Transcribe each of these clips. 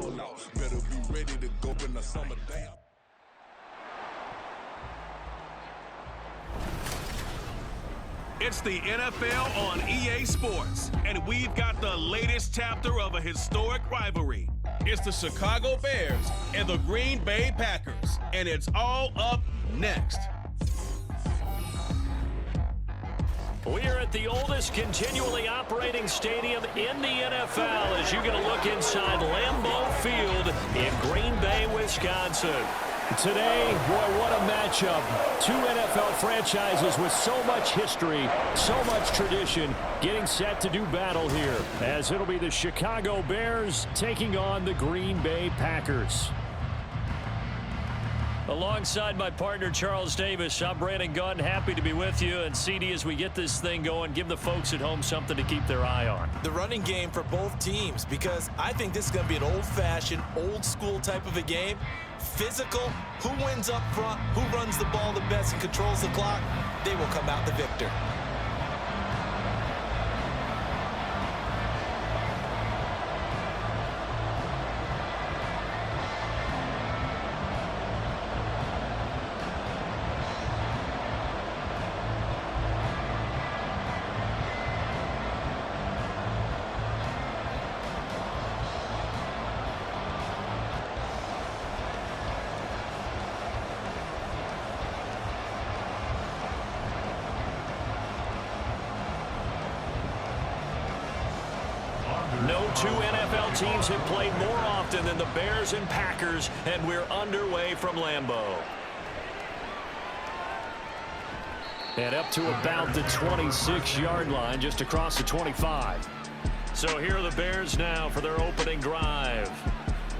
ball out. Better be ready to go in the summer day. It's the NFL on EA Sports, and we've got the latest chapter of a historic rivalry. It's the Chicago Bears and the Green Bay Packers, and it's all up next. We are at the oldest continually operating stadium in the NFL as you get a look inside Lambeau Field in Green Bay, Wisconsin. Today, boy, what a matchup. Two NFL franchises with so much history, so much tradition, getting set to do battle here, as it'll be the Chicago Bears taking on the Green Bay Packers. Alongside my partner, Charles Davis, I'm Brandon Gunn, happy to be with you. And CD, as we get this thing going, give the folks at home something to keep their eye on. The running game for both teams, because I think this is going to be an old-fashioned, old-school type of a game. Physical, who wins up front, who runs the ball the best and controls the clock, they will come out the victor. No two NFL teams have played more often than the Bears and Packers, and we're underway from Lambeau. And up to about the 26-yard line, just across the 25. So here are the Bears now for their opening drive.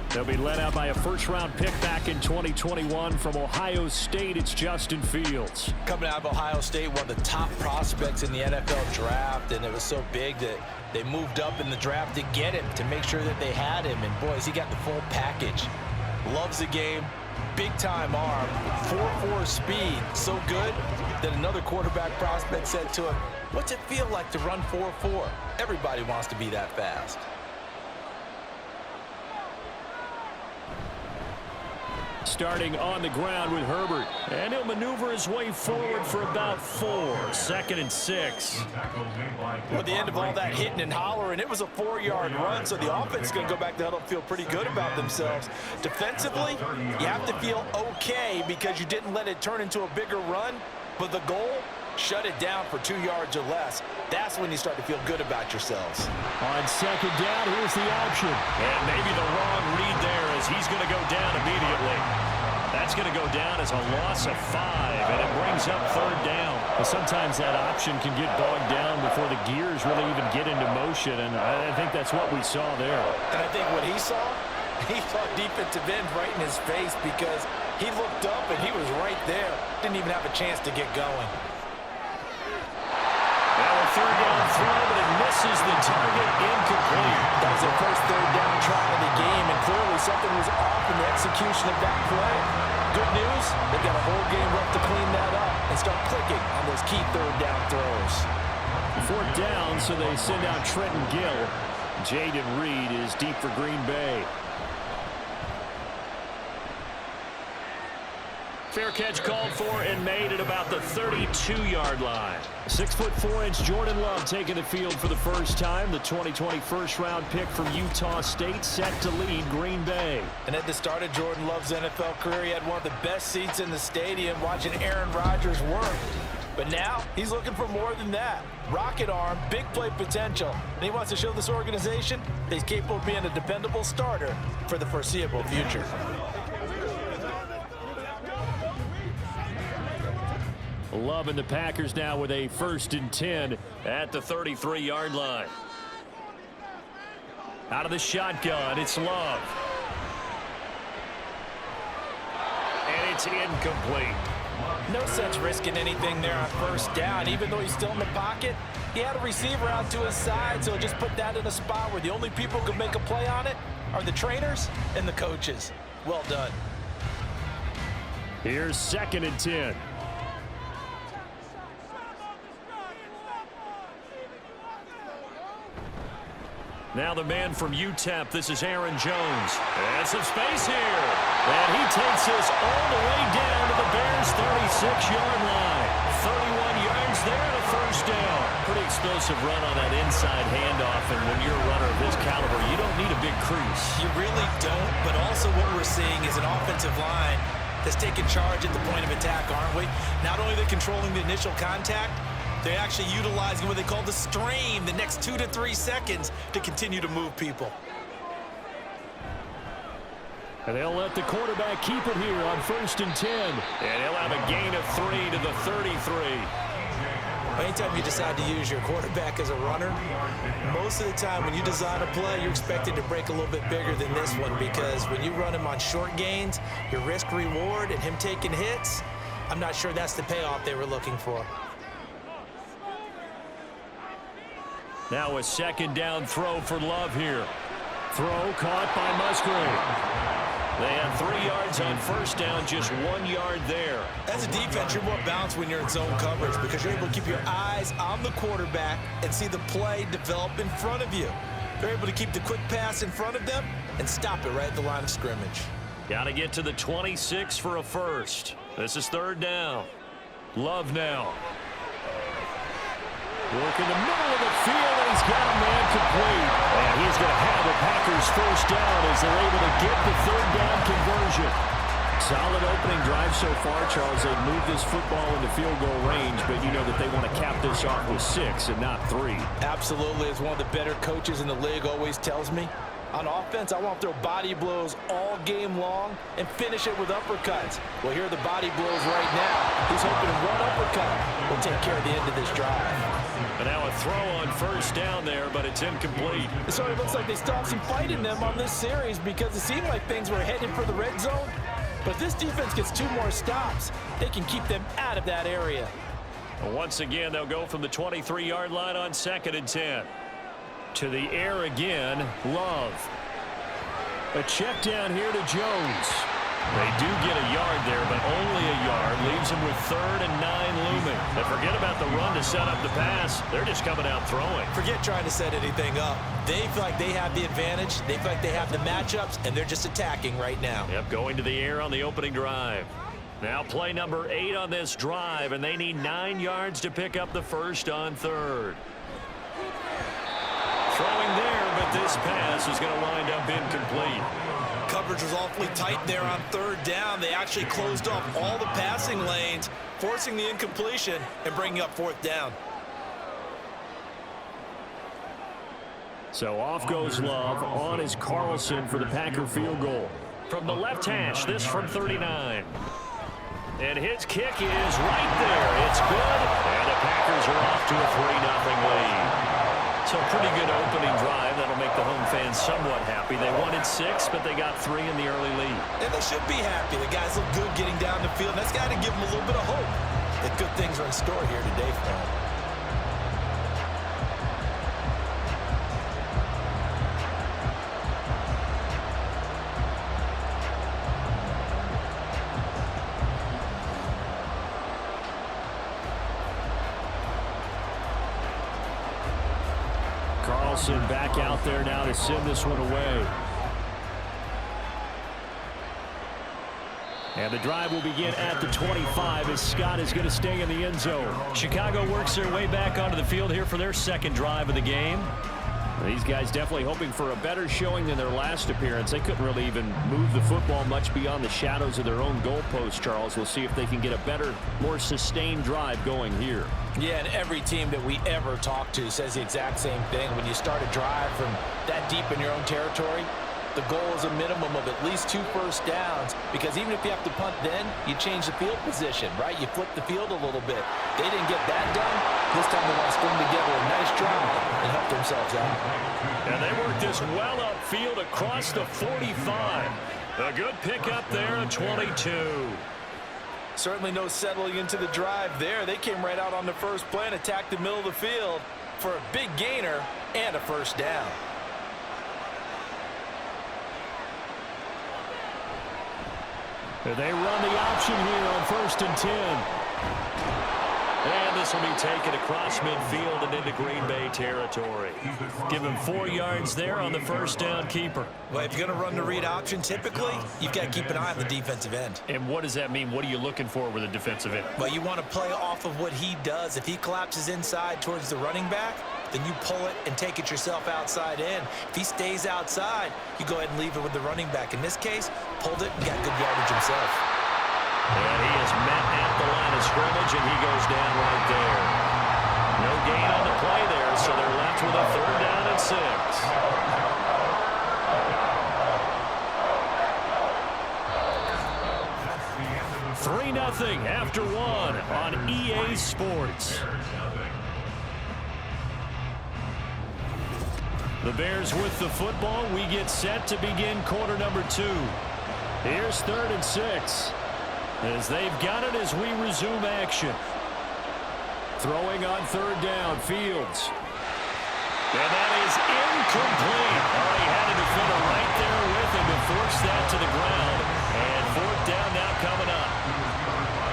They'll be led out by a first-round pick back in 2021 from Ohio State. It's Justin Fields. Coming out of Ohio State, one of the top prospects in the NFL draft, and it was so big that they moved up in the draft to get him, to make sure that they had him. And, boys, he got the full package. Loves the game, big-time arm, 4.4 speed, so good that another quarterback prospect said to him, "What's it feel like to run 4.4? Everybody wants to be that fast." Starting on the ground with Herbert. And he'll maneuver his way forward for about 4. 2nd and 6. At the end of all that hitting and hollering, it was a 4-yard run, so the offense is going to go back to huddle and feel pretty good about themselves. Defensively, you have to feel okay because you didn't let it turn into a bigger run, but the goal, shut it down for 2 yards or less. That's when you start to feel good about yourselves. On 2nd down, here's the option. And maybe the wrong read there as he's going to go down immediately. That's going to go down as a loss of 5, and it brings up 3rd down. But sometimes that option can get bogged down before the gears really even get into motion, and I think that's what we saw there. And I think what he saw defensive end right in his face because he looked up and he was right there. Didn't even have a chance to get going. Now a 3rd down throw, but it misses the target, incomplete. That was their first 3rd down try of the game, and clearly something was off in the execution of that play. Good news, they've got a whole game left to clean that up and start clicking on those key 3rd down throws. 4th down, so they send out Trenton Gill. Jaden Reed is deep for Green Bay. Fair catch called for and made at about the 32-yard line. 6'4" Jordan Love taking the field for the first time. The 2020 first-round pick from Utah State set to lead Green Bay. And at the start of Jordan Love's NFL career, he had one of the best seats in the stadium watching Aaron Rodgers work. But now he's looking for more than that. Rocket arm, big play potential. And he wants to show this organization that he's capable of being a dependable starter for the foreseeable future. Love and the Packers now with a 1st and 10 at the 33-yard line. Out of the shotgun, it's Love. And it's incomplete. No sense risking anything there on 1st down. Even though he's still in the pocket, he had a receiver out to his side, so just put that in a spot where the only people who can make a play on it are the trainers and the coaches. Well done. Here's 2nd and 10. Now the man from UTEP, this is Aaron Jones. And some space here. And he takes this all the way down to the Bears' 36-yard line. 31 yards there and a first down. Pretty explosive run on that inside handoff, and when you're a runner of this caliber, you don't need a big crease. You really don't, but also what we're seeing is an offensive line that's taking charge at the point of attack, aren't we? Not only are they controlling the initial contact, they're actually utilizing what they call the stream, the next 2 to 3 seconds, to continue to move people. And they'll let the quarterback keep it here on 1st and 10. And he'll have a gain of 3 to the 33. Anytime you decide to use your quarterback as a runner, most of the time when you design a play, you're expected to break a little bit bigger than this one, because when you run him on short gains, your risk-reward and him taking hits, I'm not sure that's the payoff they were looking for. Now a 2nd down throw for Love here. Throw caught by Musgrave. They have 3 yards on 1st down, just 1 yard there. As a defense, you're more balanced when you're in zone coverage because you're able to keep your eyes on the quarterback and see the play develop in front of you. They're able to keep the quick pass in front of them and stop it right at the line of scrimmage. Got to get to the 26 for a first. This is 3rd down. Love now. Work in the middle of the field, and he's got a man complete. And he's going to have the Packers 1st down as they're able to get the 3rd down conversion. Solid opening drive so far, Charles. They've moved this football into field goal range, but you know that they want to cap this off with 6 and not 3. Absolutely. As one of the better coaches in the league always tells me, on offense, I want to throw body blows all game long and finish it with uppercuts. Well, here are the body blows right now. He's hoping one uppercut will take care of the end of this drive. And now a throw on 1st down there, but it's incomplete. It sort of looks like they still have some fight in them on this series because it seemed like things were headed for the red zone. But if this defense gets 2 more stops, they can keep them out of that area. Once again, they'll go from the 23-yard line on 2nd and 10. To the air again, Love. A check down here to Jones. They do get a yard there, but only a yard. Leaves them with 3rd and 9 looming. And forget about the run to set up the pass. They're just coming out throwing. Forget trying to set anything up. They feel like they have the advantage. They feel like they have the matchups, and they're just attacking right now. Yep, going to the air on the opening drive. Now play number 8 on this drive, and they need 9 yards to pick up the first on 3rd. Throwing there, but this pass is going to wind up incomplete. Coverage was awfully tight there on 3rd down. They actually closed off all the passing lanes, forcing the incompletion and bringing up 4th down. So off goes Love. On is Carlson for the Packer field goal. From the left hash, this from 39. And his kick is right there. It's good. And the Packers are off to a 3-0 lead. So pretty good opening drive. That'll make the home fans somewhat happy. They wanted 6, but they got 3 in the early lead. And they should be happy. The guys look good getting down the field. That's got to give them a little bit of hope that good things are in store here today for them. Carlson back out there now to send this one away. And the drive will begin at the 25 as Scott is going to stay in the end zone. Chicago works their way back onto the field here for their 2nd drive of the game. These guys definitely hoping for a better showing than their last appearance. They couldn't really even move the football much beyond the shadows of their own goalpost, Charles. We'll see if they can get a better, more sustained drive going here. Yeah, and every team that we ever talk to says the exact same thing. When you start a drive from that deep in your own territory, the goal is a minimum of at least 2 first downs, because even if you have to punt then, you change the field position, right? You flip the field a little bit. They didn't get that done. This time they want to string together a nice drive and help themselves out. And they work this well upfield across the 45. A good pickup there at 22. Certainly no settling into the drive there. They came right out on the first play and attacked the middle of the field for a big gainer and a first down. They run the option here on 1st and 10. And this will be taken across midfield and into Green Bay territory. Give him 4 yards there on the first down keeper. Well, if you're going to run the read option, typically, you've got to keep an eye on the defensive end. And what does that mean? What are you looking for with a defensive end? Well, you want to play off of what he does. If he collapses inside towards the running back, then you pull it and take it yourself outside in. If he stays outside, you go ahead and leave it with the running back. In this case, pulled it and got good yardage himself. And he is met at the line of scrimmage, and he goes down right there. No gain on the play there, so they're left with a 3rd down and 6. 3-0 after 1 on EA Sports. The Bears with the football. We get set to begin quarter number 2. Here's 3rd and 6. As they've got it as we resume action. Throwing on 3rd down, Fields. And that is incomplete. Oh, he had a defender right there with him to force that to the ground. And 4th down now coming up.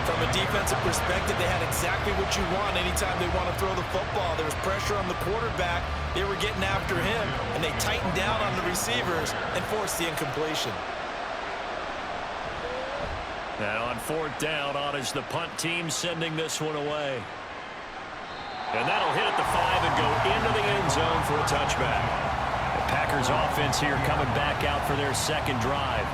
From a defensive perspective, they had exactly what you want anytime they want to throw the football. There was pressure on the quarterback. They were getting after him, and they tightened down on the receivers and forced the incompletion. And on 4th down, on is the punt team sending this one away. And that'll hit at the 5 and go into the end zone for a touchback. The Packers offense here coming back out for their 2nd drive.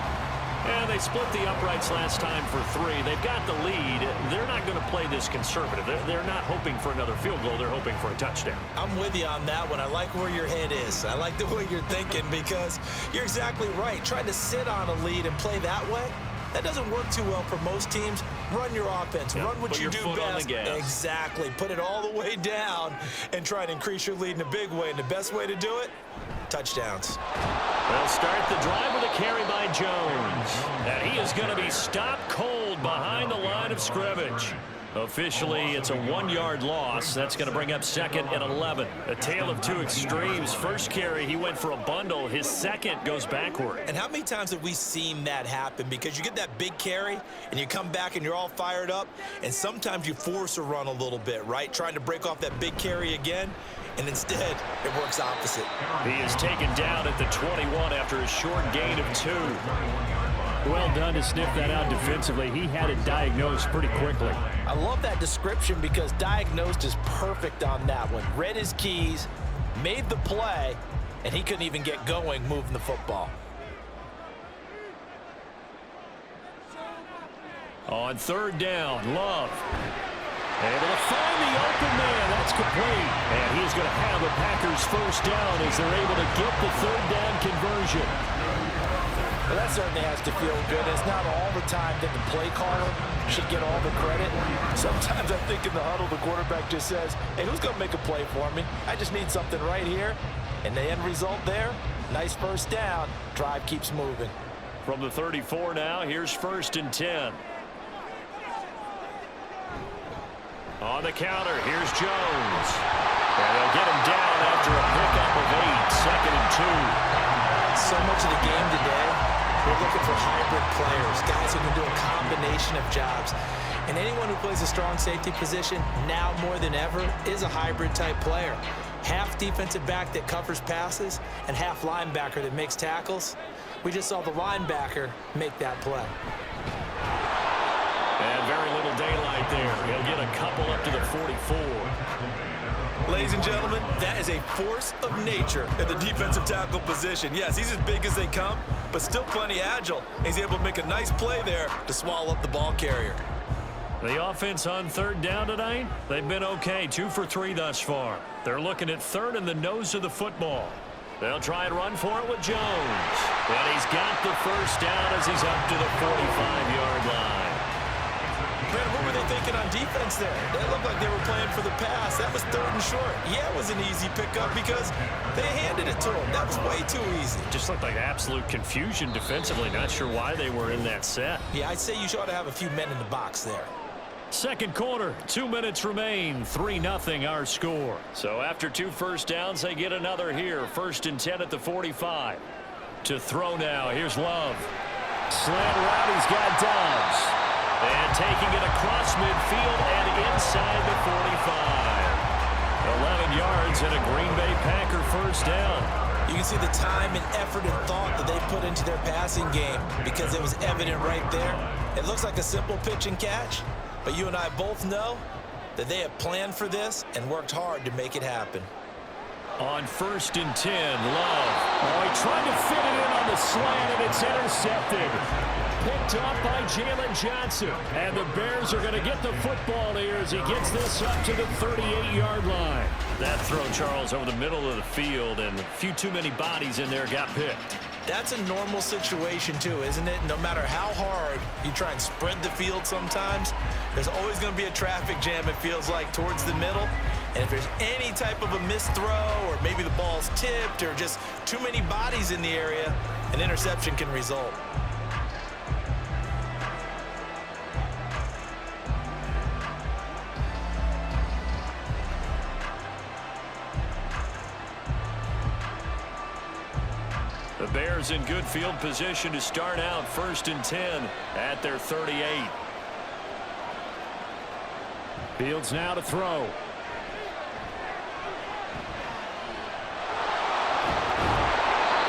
And they split the uprights last time for 3. They've got the lead. They're not going to play this conservative. They're not hoping for another field goal. They're hoping for a touchdown. I'm with you on that one. I like where your head is. I like the way you're thinking because you're exactly right. Trying to sit on a lead and play that way, that doesn't work too well for most teams. Run your offense. Run what you do best. Exactly. Put it all the way down and try to increase your lead in a big way. And the best way to do it, touchdowns. They'll start the drive with a carry by Jones. And he is going to be stopped cold behind the line of scrimmage. Officially, it's a 1-yard loss. That's going to bring up 2nd and 11. A tale of 2 extremes. First carry, he went for a bundle. His second goes backward. And how many times have we seen that happen? Because you get that big carry, and you come back and you're all fired up, and sometimes you force a run a little bit, right? Trying to break off that big carry again, and instead, it works opposite. He is taken down at the 21 after a short gain of 2. Well done to sniff that out defensively. He had it diagnosed pretty quickly. I love that description because diagnosed is perfect on that one. Read his keys, made the play, and he couldn't even get going moving the football. On 3rd down, Love. Able to find the open man. That's complete. And he's going to have the Packers 1st down as they're able to get the 3rd down conversion. Well, that certainly has to feel good. It's not all the time that the play caller should get all the credit. Sometimes I think in the huddle, the quarterback just says, hey, who's going to make a play for me? I just need something right here. And the end result there, nice 1st down. Drive keeps moving. From the 34 now, here's 1st and 10. On the counter, here's Jones. And they'll get him down after a pickup of 8, 2nd and 2. So much of the game today, we're looking for hybrid players, guys who can do a combination of jobs. And anyone who plays a strong safety position, now more than ever, is a hybrid type player. Half defensive back that covers passes and half linebacker that makes tackles. We just saw the linebacker make that play. And very little daylight there. He'll get a couple up to the 44. Ladies and gentlemen, that is a force of nature at the defensive tackle position. Yes, he's as big as they come, but still plenty agile. He's able to make a nice play there to swallow up the ball carrier. The offense on 3rd down tonight, they've been okay. 2 for 3 thus far. They're looking at 3rd in the nose of the football. They'll try and run for it with Jones. And he's got the 1st down as he's up to the 45-yard line. Man, what were they thinking on defense there? They looked like they were playing for the pass. That was 3rd and short. Yeah, it was an easy pickup because they handed it to him. That was way too easy. Just looked like absolute confusion defensively. Not sure why they were in that set. Yeah, I'd say you ought to have a few men in the box there. 2nd quarter, 2 minutes remain, 3-0 our score. So after 2 first downs, they get another here. 1st and 10 at the 45. To throw now, here's Love. Slant route, he's got Dobbs. And taking it across midfield and inside the 45. 11 yards and a Green Bay Packer first down. You can see the time and effort and thought that they put into their passing game because it was evident right there. It looks like a simple pitch and catch, but you and I both know that they have planned for this and worked hard to make it happen. On 1st and 10, Love. Oh, he tried to fit it in on the slant, and it's intercepted. Picked up by Jalen Johnson. And the Bears are going to get the football here as he gets this up to the 38-yard line. That throw, Charles, over the middle of the field, and a few too many bodies in there got picked. That's a normal situation, too, isn't it? No matter how hard you try and spread the field sometimes, there's always going to be a traffic jam, it feels like, towards the middle. And if there's any type of a missed throw or maybe the ball's tipped or just too many bodies in the area, an interception can result. The Bears in good field position to start out 1st and 10 at their 38. Fields now to throw.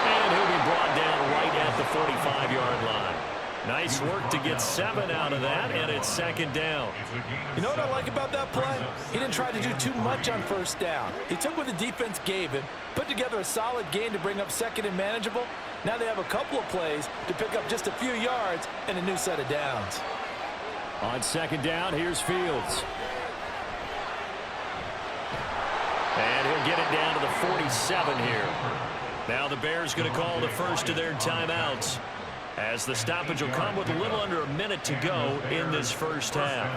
And he'll be brought down right at the 45-yard line. Nice work to get 7 out of that, and it's 2nd down. You know what I like about that play? He didn't try to do too much on 1st down. He took what the defense gave him, put together a solid gain to bring up 2nd and manageable. Now they have a couple of plays to pick up just a few yards and a new set of downs. On 2nd down, here's Fields. And he'll get it down to the 47 here. Now the Bears going to call the first of their timeouts, as the stoppage will come with a little under a minute to go in this first half.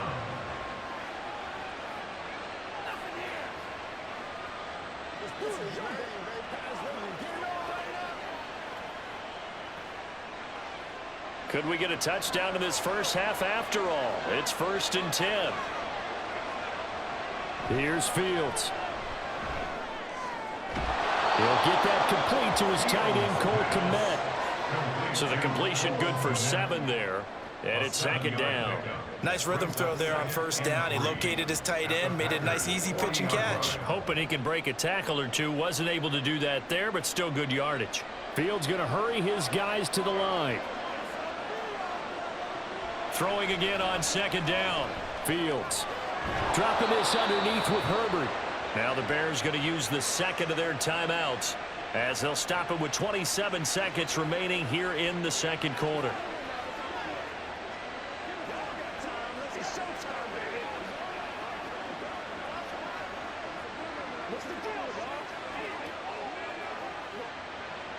Could we get a touchdown in this first half after all? It's 1st and 10. Here's Fields. He'll get that complete to his tight end, Cole Kmet. So the completion good for 7 there, and it's 2nd down. Nice rhythm throw there on 1st down. He located his tight end, made it a nice easy pitch and catch. Hoping he can break a tackle or two. Wasn't able to do that there, but still good yardage. Fields going to hurry his guys to the line. Throwing again on 2nd down. Fields dropping this underneath with Herbert. Now the Bears going to use the 2nd of their timeouts, as they'll stop it with 27 seconds remaining here in the 2nd quarter.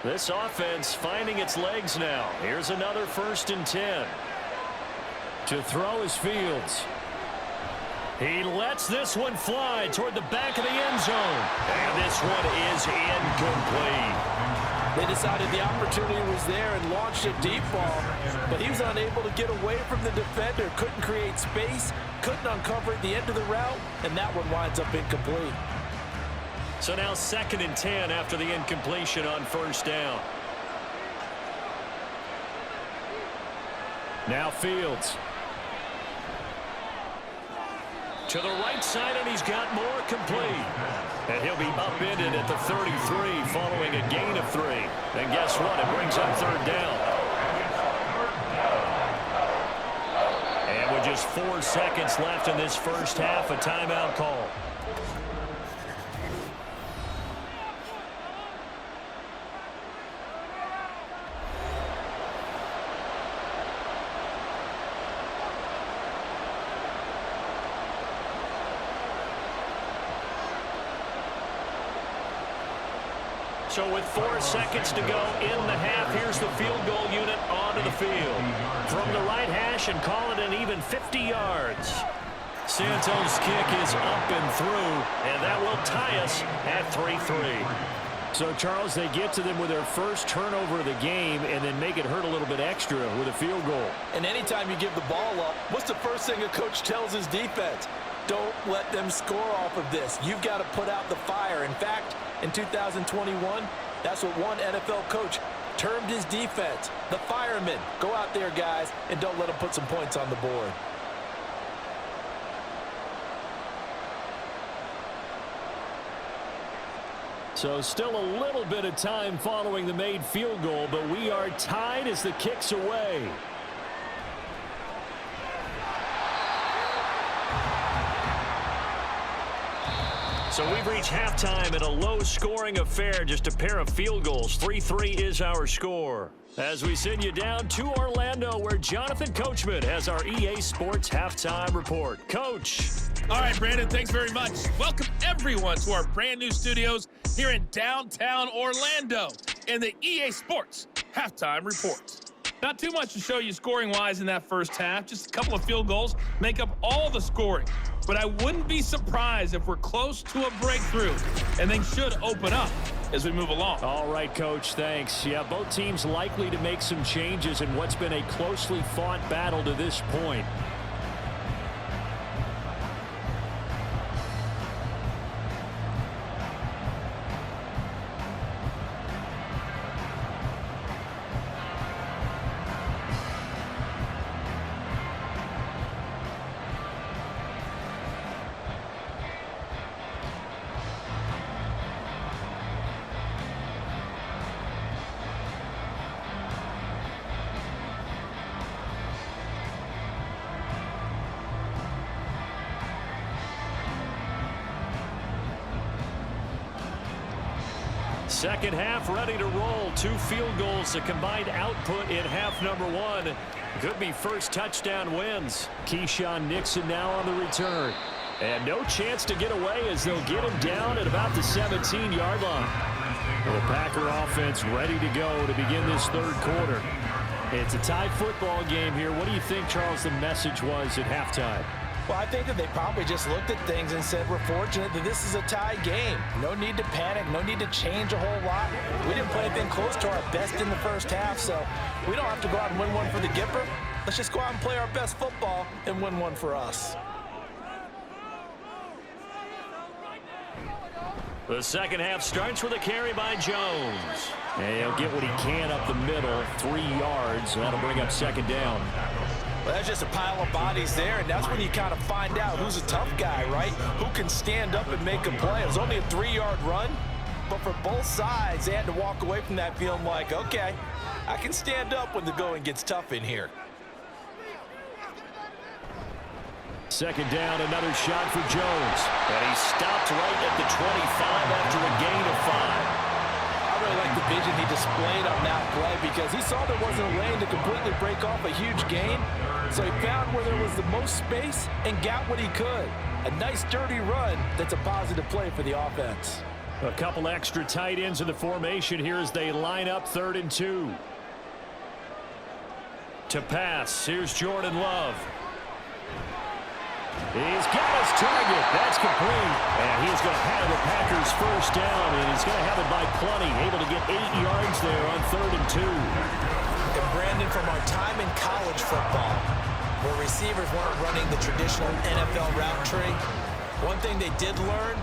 This offense finding its legs now. Here's another 1st and 10. To throw is Fields. He lets this one fly toward the back of the end zone. And this one is incomplete. They decided the opportunity was there and launched a deep ball, but he was unable to get away from the defender, couldn't create space, couldn't uncover at the end of the route, and that one winds up incomplete. So now 2nd and 10 after the incompletion on 1st down. Now Fields. To the right side, and he's got more complete. And he'll be upended at the 33 following a gain of 3. And guess what? It brings up 3rd down. And with just 4 seconds left in this first half, a timeout call. So with 4 seconds to go in the half, here's the field goal unit onto the field. From the right hash and call it an even 50 yards. Santos' kick is up and through, and that will tie us at 3-3. So, Charles, they get to them with their first turnover of the game and then make it hurt a little bit extra with a field goal. And anytime you give the ball up, what's the first thing a coach tells his defense? Don't let them score off of this. You've got to put out the fire. In fact, in 2021, that's what one NFL coach termed his defense, the firemen. Go out there, guys, and don't let them put some points on the board. So still a little bit of time following the made field goal, but we are tied as the kick's away. So we've reached halftime in a low-scoring affair, just a pair of field goals. 3-3 is our score. As we send you down to Orlando, where Jonathan Coachman has our EA Sports Halftime Report. Coach. All right, Brandon, thanks very much. Welcome, everyone, to our brand-new studios here in downtown Orlando in the EA Sports Halftime Report. Not too much to show you scoring-wise in that first half. Just a couple of field goals make up all the scoring. But I wouldn't be surprised if we're close to a breakthrough, and things should open up as we move along. All right, Coach, thanks. Yeah, both teams likely to make some changes in what's been a closely fought battle to this point. Second half ready to roll. 2 field goals, a combined output in half number 1. Could be first touchdown wins. Keyshawn Nixon now on the return. And no chance to get away as they'll get him down at about the 17-yard line. The Packer offense ready to go to begin this third quarter. It's a tie football game here. What do you think, Charles, the message was at halftime? Well, I think that they probably just looked at things and said, we're fortunate that this is a tie game. No need to panic, no need to change a whole lot. We didn't play anything close to our best in the first half, so we don't have to go out and win one for the Gipper. Let's just go out and play our best football and win one for us. The second half starts with a carry by Jones. And he'll get what he can up the middle, 3 yards. That'll bring up second down. Well, that's just a pile of bodies there, and that's when you kind of find out who's a tough guy, right? Who can stand up and make a play. It was only a 3-yard run, but for both sides, they had to walk away from that feeling like, okay, I can stand up when the going gets tough in here. Second down, another shot for Jones. And he stopped right at the 25 after a gain of 5. I really like the vision he displayed on that play because he saw there wasn't a lane to completely break off a huge gain. So he found where there was the most space and got what he could. A nice dirty run that's a positive play for the offense. A couple extra tight ends in the formation here as they line up 3rd and 2. To pass, here's Jordan Love. He's got his target. That's complete. And he's going to have the Packers first down, and he's going to have it by plenty. Able to get 8 yards there on 3rd and 2. And Brandon, from our time in college football, where receivers weren't running the traditional NFL route tree, one thing they did learn,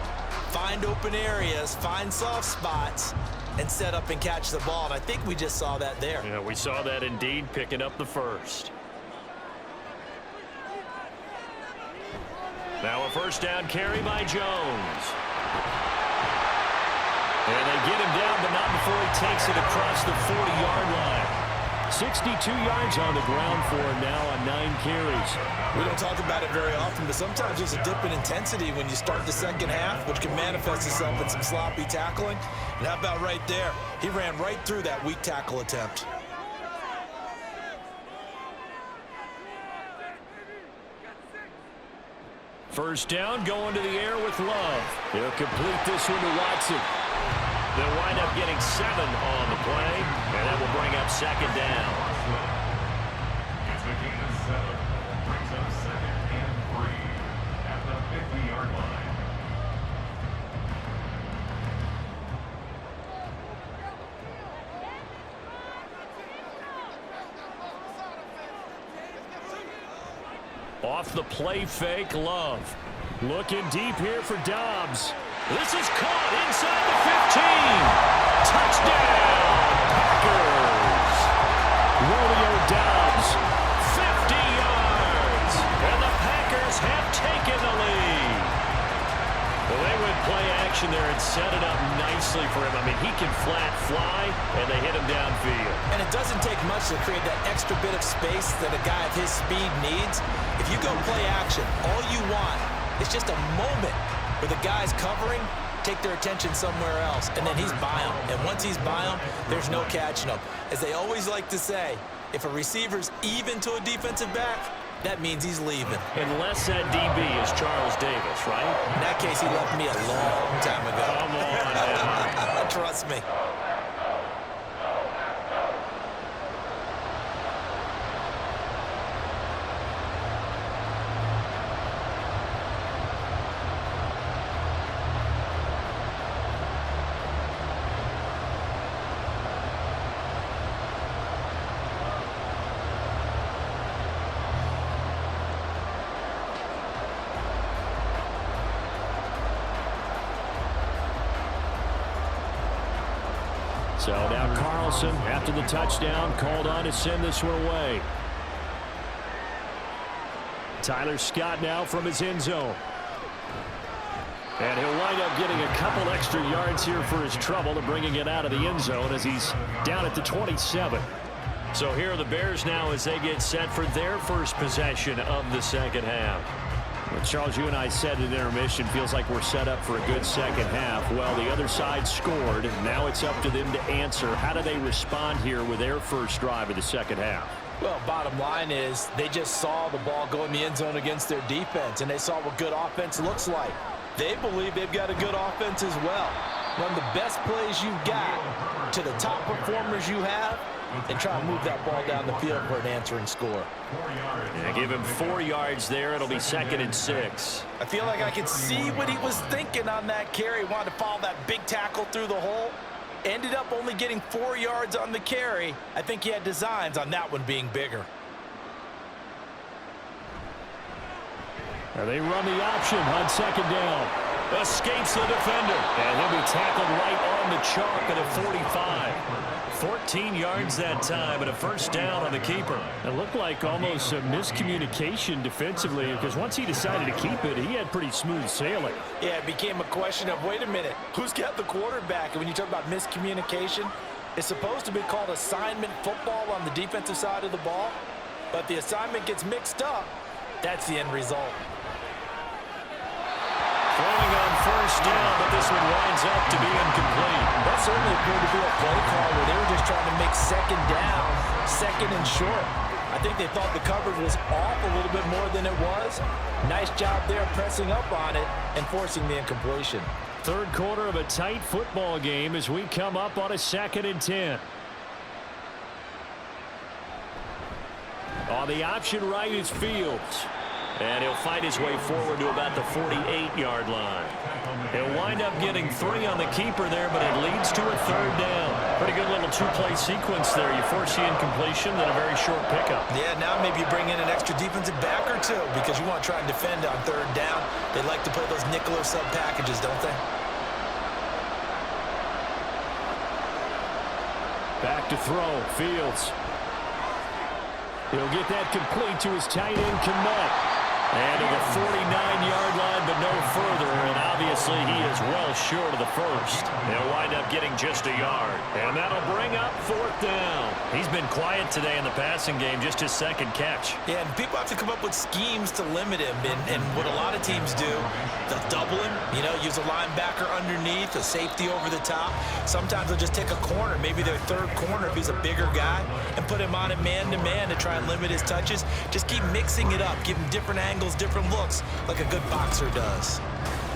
find open areas, find soft spots, and set up and catch the ball. And I think we just saw that there. Yeah, we saw that indeed, picking up the first. Now a first down carry by Jones. And they get him down, but not before he takes it across the 40-yard line. 62 yards on the ground for him now on 9 carries. We don't talk about it very often, but sometimes there's a dip in intensity when you start the second half, which can manifest itself in some sloppy tackling. And how about right there? He ran right through that weak tackle attempt. First down, going to the air with Love. He'll complete this one to Watson. They'll wind up getting 7 on the play, and that will bring up second down. It's a gain of 7. Brings up 2nd and 3 at the 50-yard line. Off the play fake, Love. Looking deep here for Dobbs. This is caught inside the 15. Touchdown, Packers. taken the lead. Well, they would play action there and set it up nicely for him. I mean, he can flat fly, and they hit him downfield. And it doesn't take much to create that extra bit of space that a guy of his speed needs. If you go play action, all you want is just a moment where the guy's covering, take their attention somewhere else, and then he's by him. And once he's by him, there's no catching him. As they always like to say, if a receiver's even to a defensive back, that means he's leaving. Unless that DB is Charles Davis, right? In that case, he left me a long time ago. Come on, man. Trust me. So now Carlson, after the touchdown, called on to send this one away. Tyler Scott now from his end zone. And he'll wind up getting a couple extra yards here for his trouble to bringing it out of the end zone as he's down at the 27. So here are the Bears now as they get set for their first possession of the second half. Well, Charles, you and I said in intermission, feels like we're set up for a good second half. Well, the other side scored. Now it's up to them to answer. How do they respond here with their first drive of the second half? Well, bottom line is they just saw the ball go in the end zone against their defense, and they saw what good offense looks like. They believe they've got a good offense as well. Run the best plays you've got to the top performers you have, and try to move that ball down the field for an answering score. Yeah, give him 4 yards there. It'll be 2nd and 6. I feel like I could see what he was thinking on that carry. Wanted to follow that big tackle through the hole. Ended up only getting 4 yards on the carry. I think he had designs on that one being bigger. Now they run the option on 2nd down. Escapes the defender. And he'll be tackled right on the chalk at a 45. 14 yards that time and a first down on the keeper. It looked like almost a miscommunication defensively because once he decided to keep it, he had pretty smooth sailing. Yeah, it became a question of, wait a minute, who's got the quarterback? And when you talk about miscommunication, it's supposed to be called assignment football on the defensive side of the ball. But the assignment gets mixed up. That's the end result. Throwing on first down, but this one winds up to be incomplete. That certainly appeared to be a play call where they were just trying to make 2nd down, 2nd and short. I think they thought the coverage was off a little bit more than it was. Nice job there pressing up on it and forcing the incompletion. Third quarter of a tight football game as we come up on a 2nd and 10. On the option right is Fields. And he'll fight his way forward to about the 48-yard line. He'll wind up getting 3 on the keeper there, but it leads to a 3rd down. Pretty good little 2-play sequence there. You force the incompletion, then a very short pickup. Yeah, now maybe you bring in an extra defensive back or two because you want to try and defend on 3rd down. They like to play those nickel or sub packages, don't they? Back to throw. Fields. He'll get that complete to his tight end, Kmet. And to the 49-yard line, but no further. And obviously, he is well short of the first. He'll wind up getting just a yard. And that'll bring up 4th down. He's been quiet today in the passing game, just his 2nd catch. Yeah, and people have to come up with schemes to limit him. And what a lot of teams do, they'll double him, use a linebacker underneath, a safety over the top. Sometimes they'll just take a corner, maybe their 3rd corner if he's a bigger guy, and put him on a man-to-man to try and limit his touches. Just keep mixing it up, give him different angles, different looks, like a good boxer does.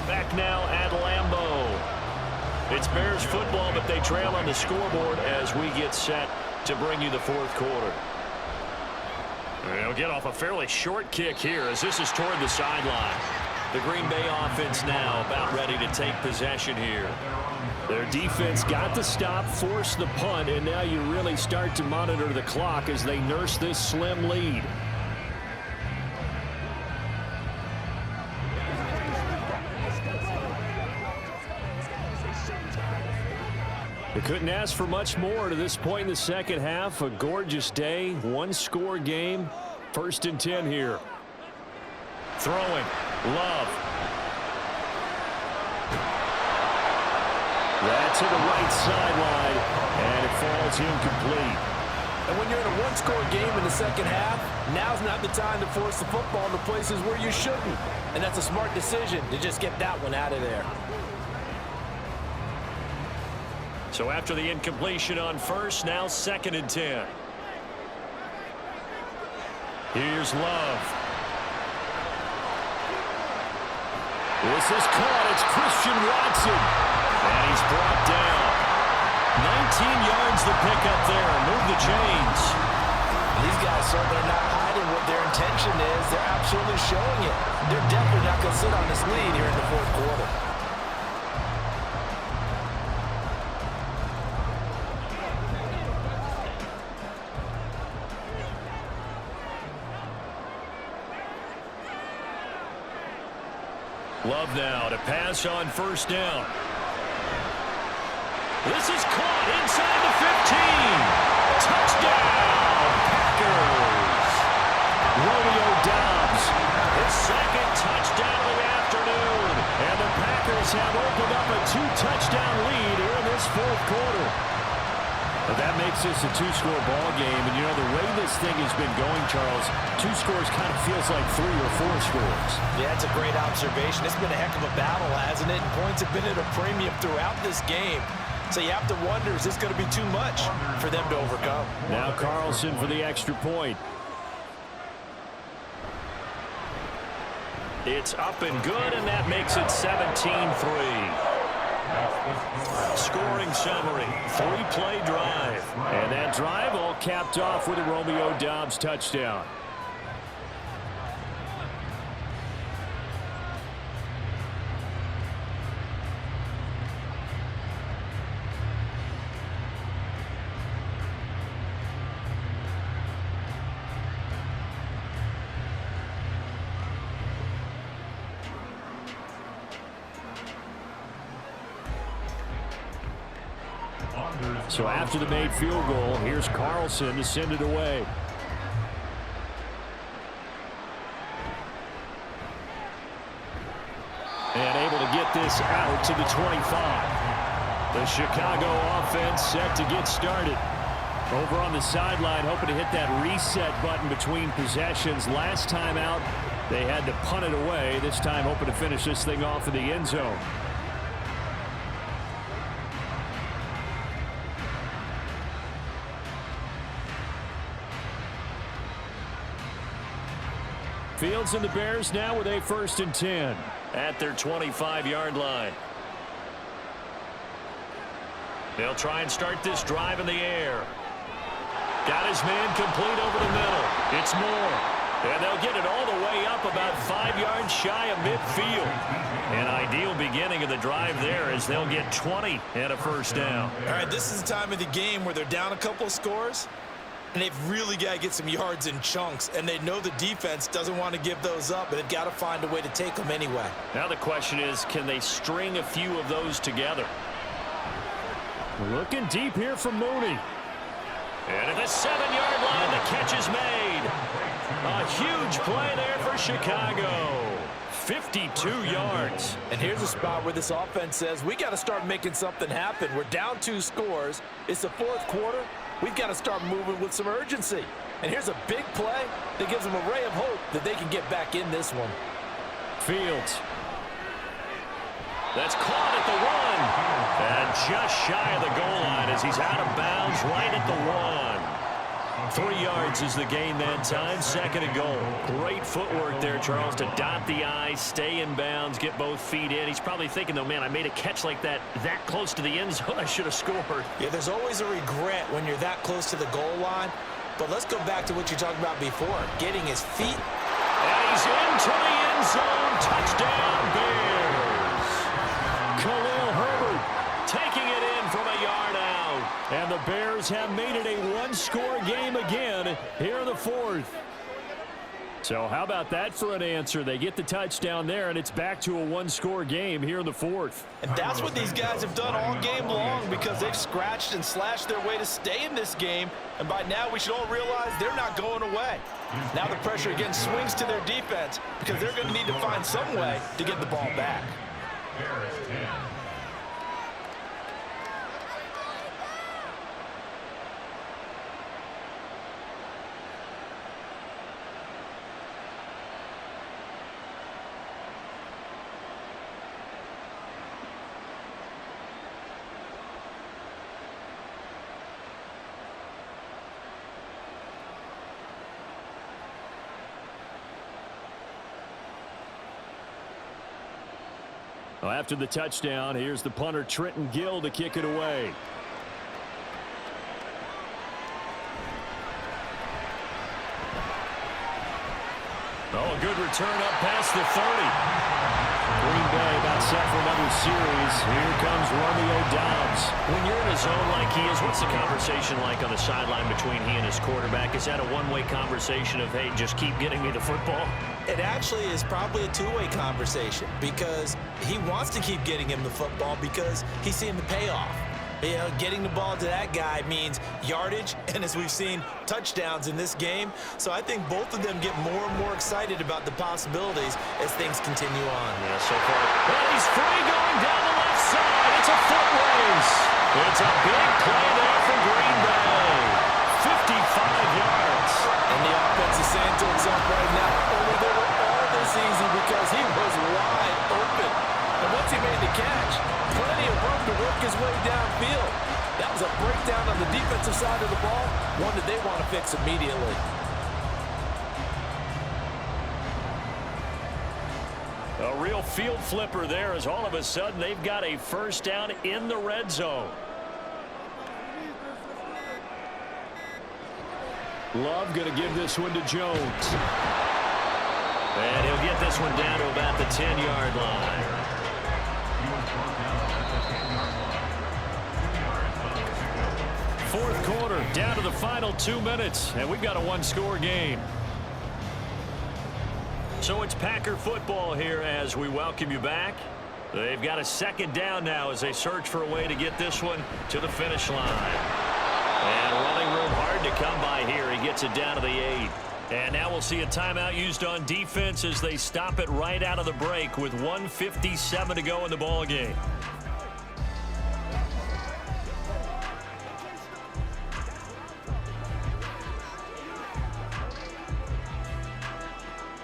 Back now at Lambeau. It's Bears football, but they trail on the scoreboard as we get set to bring you the 4th quarter. They'll get off a fairly short kick here as this is toward the sideline. The Green Bay offense now about ready to take possession here. Their defense got the stop, forced the punt, and now you really start to monitor the clock as they nurse this slim lead. They couldn't ask for much more to this point in the second half. A gorgeous day, 1-score game. 1st and 10 here. Throwing. Love. That's to the right sideline, and it falls incomplete. And when you're in a one-score game in the second half, now's not the time to force the football into places where you shouldn't. And that's a smart decision to just get that one out of there. So after the incompletion on first, now 2nd and 10. Here's Love. This is caught. It's Christian Watson. And he's brought down. 19 yards to pick up there. Move the chains. These guys certainly are not hiding what their intention is. They're absolutely showing it. They're definitely not going to sit on this lead here in the fourth quarter. Love now to pass on first down. This is caught inside the 15. Touchdown, Packers. Romeo Doubs, his 2nd touchdown of the afternoon. And the Packers have opened up a 2-touchdown lead here in this fourth quarter. But that makes this a 2-score ball game. And, you know, the way this thing has been going, Charles, 2 scores kind of feels like 3 or 4 scores. Yeah, that's a great observation. It's been a heck of a battle, hasn't it? And points have been at a premium throughout this game. So you have to wonder, is this going to be too much for them to overcome? Now Carlson for the extra point. It's up and good, and that makes it 17-3. Scoring summary, 3-play drive. And that drive all capped off with a Romeo Doubs touchdown. So after the made field goal, here's Carlson to send it away. And able to get this out to the 25. The Chicago offense set to get started. Over on the sideline, hoping to hit that reset button between possessions. Last time out, they had to punt it away. This time hoping to finish this thing off in the end zone. Fields and the Bears now with a 1st and 10 at their 25-yard line. They'll try and start this drive in the air. Got his man complete over the middle. It's Moore. And they'll get it all the way up about 5 yards shy of midfield. An ideal beginning of the drive there as they'll get 20 and a 1st down. All right, this is the time of the game where they're down a couple of scores. And they've really got to get some yards in chunks. And they know the defense doesn't want to give those up, but they've got to find a way to take them anyway. Now the question is, can they string a few of those together? Looking deep here from Mooney. And at the 7-yard line, the catch is made. A huge play there for Chicago. 52 yards. And here's a spot where this offense says, we got to start making something happen. We're down 2 scores. It's the fourth quarter. We've got to start moving with some urgency. And here's a big play that gives them a ray of hope that they can get back in this one. Fields. That's caught at the 1. And just shy of the goal line as he's out of bounds right at the 1. 3 yards is the gain that time. 2nd and goal. Great footwork there, Charles, to dot the I, stay in bounds, get both feet in. He's probably thinking, though, man, I made a catch like that close to the end zone. I should have scored. Yeah, there's always a regret when you're that close to the goal line. But let's go back to what you talked about before, getting his feet. And he's into the end zone. Touchdown, Bears. Khalil Herbert taking it in from a yard out. And the Bears have made it a 1-score game again here in the fourth. So how about that for an answer? They get the touchdown there, and it's back to a one-score game here in the fourth. And that's what these guys have done all game long because they've scratched and slashed their way to stay in this game. And by now, we should all realize they're not going away. Now the pressure again swings to their defense because they're going to need to find some way to get the ball back. Bears 10. Well, after the touchdown, here's the punter Trenton Gill to kick it away. Oh, a good return up past the 30. Green Bay about set for another series. Here comes Romeo Doubs. When you're in a zone like he is, what's the conversation like on the sideline between he and his quarterback? Is that a one-way conversation of, hey, just keep getting me the football? It actually is probably a two-way conversation because he wants to keep getting him the football because he's seeing the payoff. You know, getting the ball to that guy means yardage, and as we've seen, touchdowns in this game. So I think both of them get more and more excited about the possibilities as things continue on. Yeah, so far. Well, he's free going down the left side. It's a foot race. It's a big play there for Green Bay. 55 yards. And the offense is saying to itself right now, only they were all this easy because he was wide open. And once he made the catch, plenty of room to work his way downfield. That was a breakdown on the defensive side of the ball, one that they want to fix immediately. A real field flipper there as all of a sudden they've got a first down in the red zone. Love going to give this one to Jones. And he'll get this one down to about the 10-yard line. He was brought down at the 10-yard line. 2 yards left to go. Fourth quarter, down to the final 2 minutes, and we've got a one-score game. So it's Packer football here as we welcome you back. They've got a second down now as they search for a way to get this one to the finish line. And running room hard to come by here. He gets it down to the 8. And now we'll see a timeout used on defense as they stop it right out of the break with 1:57 to go in the ball game.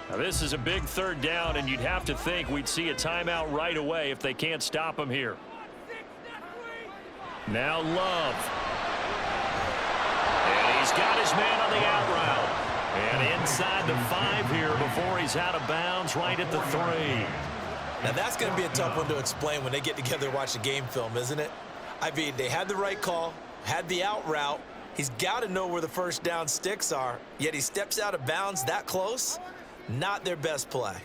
Now this is a big third down, and you'd have to think we'd see a timeout right away if they can't stop him here. Now Love. And he's got his man on the out route. And inside the 5 here before he's out of bounds right at the 3. Now that's going to be a tough one to explain when they get together and watch the game film, isn't it? I mean, they had the right call, had the out route. He's got to know where the first down sticks are, yet he steps out of bounds that close. Not their best play.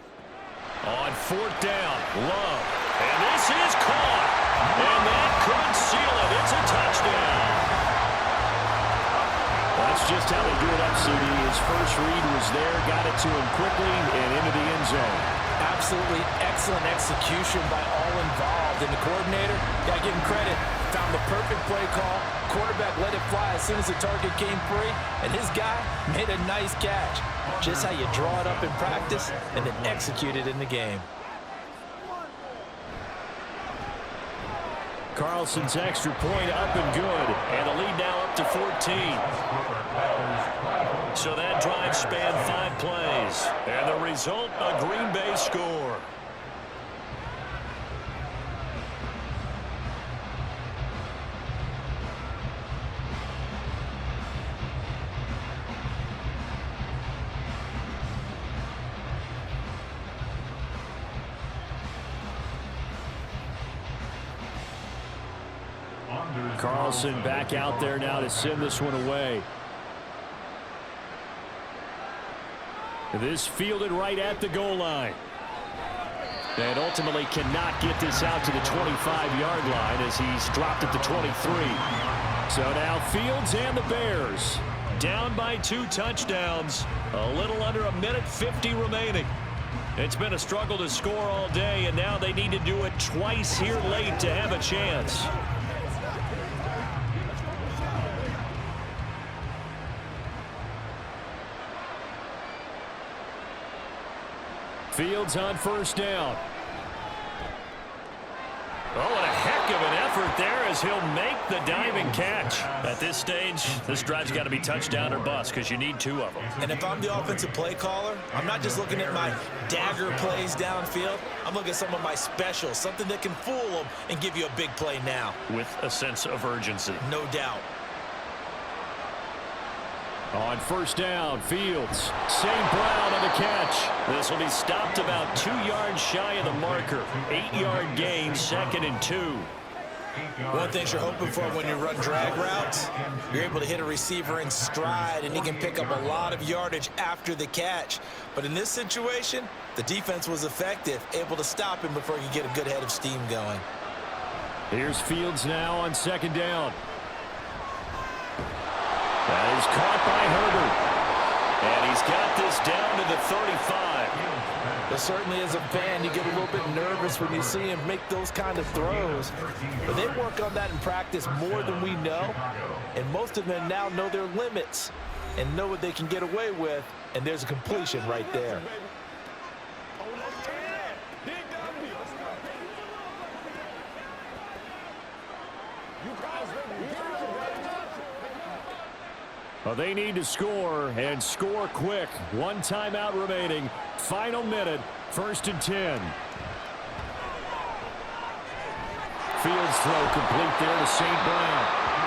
On 4th down, Love. And this is caught. And that could seal it. It's a touchdown. That's just how they do it up, CD. His first read was there, got it to him quickly and into the end zone. Absolutely excellent execution by all involved. And the coordinator, got to give him credit, found the perfect play call. Quarterback let it fly as soon as the target came free, and his guy made a nice catch. Just how you draw it up in practice and then execute it in the game. Carlson's extra point up and good. And the lead now up to 14. So that drive spanned 5 plays. And the result, a Green Bay score. Carlson back out there now to send this one away. This fielded right at the goal line. And ultimately cannot get this out to the 25-yard line as he's dropped at the 23. So now Fields and the Bears down by 2 touchdowns. A little under a minute 50 remaining. It's been a struggle to score all day, and now they need to do it twice here late to have a chance. Fields on first down. Oh, and a heck of an effort there as he'll make the diving catch. At this stage, this drive's got to be touchdown or bust because you need 2 of them. And if I'm the offensive play caller, I'm not just looking at my dagger plays downfield. I'm looking at some of my specials, something that can fool them and give you a big play now. With a sense of urgency. No doubt. On first down, Fields. St. Brown on the catch. This will be stopped about 2 yards shy of the marker. 8-yard gain, 2nd and 2. One thing you're hoping for when you run drag routes, you're able to hit a receiver in stride, and he can pick up a lot of yardage after the catch. But in this situation, the defense was effective, able to stop him before he could get a good head of steam going. Here's Fields now on 2nd down. That is caught by Herbert. And he's got this down to the 35. But certainly as a fan, you get a little bit nervous when you see him make those kind of throws. But they work on that in practice more than we know. And most of them now know their limits and know what they can get away with. And there's a completion right there. Well, they need to score, and score quick. 1 timeout remaining. Final minute, 1st and 10. Fields throw complete there to St. Brown.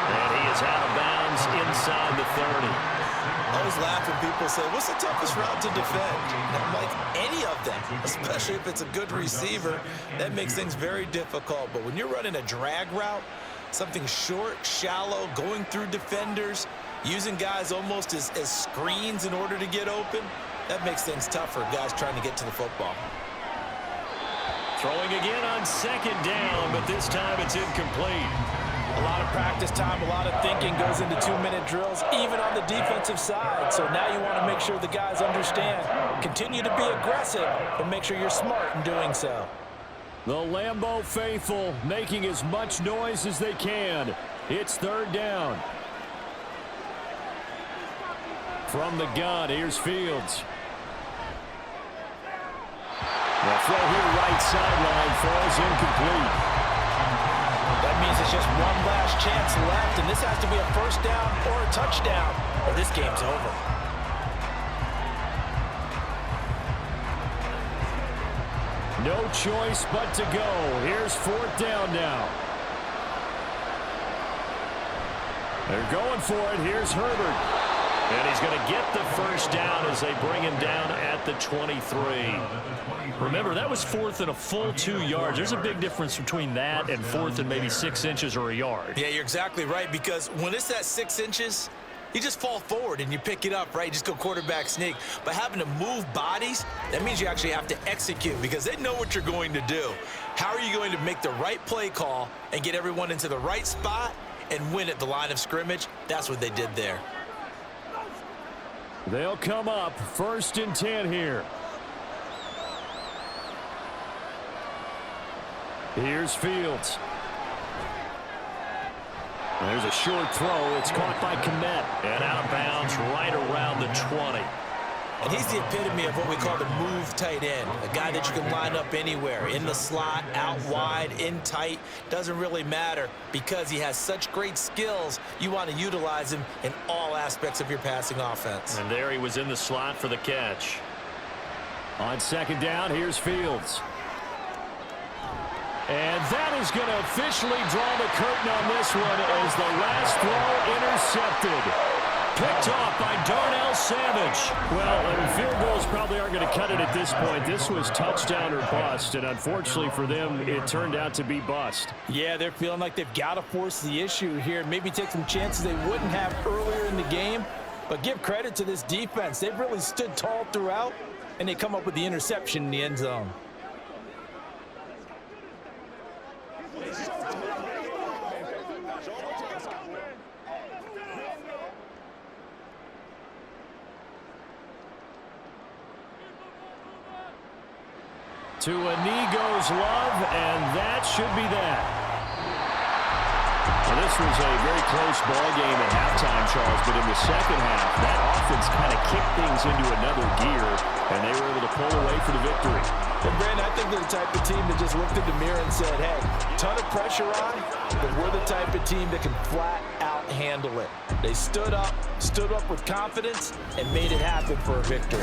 And he is out of bounds inside the 30. I always laugh when people say, what's the toughest route to defend? And I'm like, any of them, especially if it's a good receiver. That makes things very difficult. But when you're running a drag route, something short, shallow, going through defenders, using guys almost as screens in order to get open, that makes things tough for guys trying to get to the football. Throwing again on 2nd down, but this time it's incomplete. A lot of practice time, a lot of thinking goes into 2-minute drills, even on the defensive side. So now you want to make sure the guys understand. Continue to be aggressive, but make sure you're smart in doing so. The Lambeau faithful making as much noise as they can. It's 3rd down. From the gun, here's Fields. The throw here right sideline falls incomplete. That means it's just one last chance left, and this has to be a 1st down or a touchdown, or this game's over. No choice but to go. Here's 4th down now. They're going for it. Here's Herbert. And he's going to get the 1st down as they bring him down at the 23. Remember, that was 4th and a full 2 yards. There's a big difference between that and 4th and maybe 6 inches or a yard. Yeah, you're exactly right, because when it's that 6 inches, you just fall forward and you pick it up, right? You just go quarterback sneak. But having to move bodies, that means you actually have to execute because they know what you're going to do. How are you going to make the right play call and get everyone into the right spot and win at the line of scrimmage? That's what they did there. They'll come up 1st and 10 here. Here's Fields. There's a short throw. It's caught by Kmet. And out of bounds right around the 20. And he's the epitome of what we call the move tight end. A guy that you can line up anywhere. In the slot, out wide, in tight. Doesn't really matter because he has such great skills. You want to utilize him in all aspects of your passing offense. And there he was in the slot for the catch. On 2nd down, here's Fields. And that is going to officially draw the curtain on this one as the last throw intercepted. Picked off by Darnell Savage. Well, field goals probably aren't going to cut it at this point. This was touchdown or bust, and unfortunately for them, it turned out to be bust. Yeah, they're feeling like they've got to force the issue here. Maybe take some chances they wouldn't have earlier in the game. But give credit to this defense. They've really stood tall throughout, and they come up with the interception in the end zone. To a knee goes Love, and that should be that. Well, this was a very close ball game at halftime, Charles, but in the second half, that offense kind of kicked things into another gear, and they were able to pull away for the victory. And Brandon, I think they're the type of team that just looked in the mirror and said, hey, ton of pressure on, but we're the type of team that can flat out handle it. They stood up with confidence, and made it happen for a victory.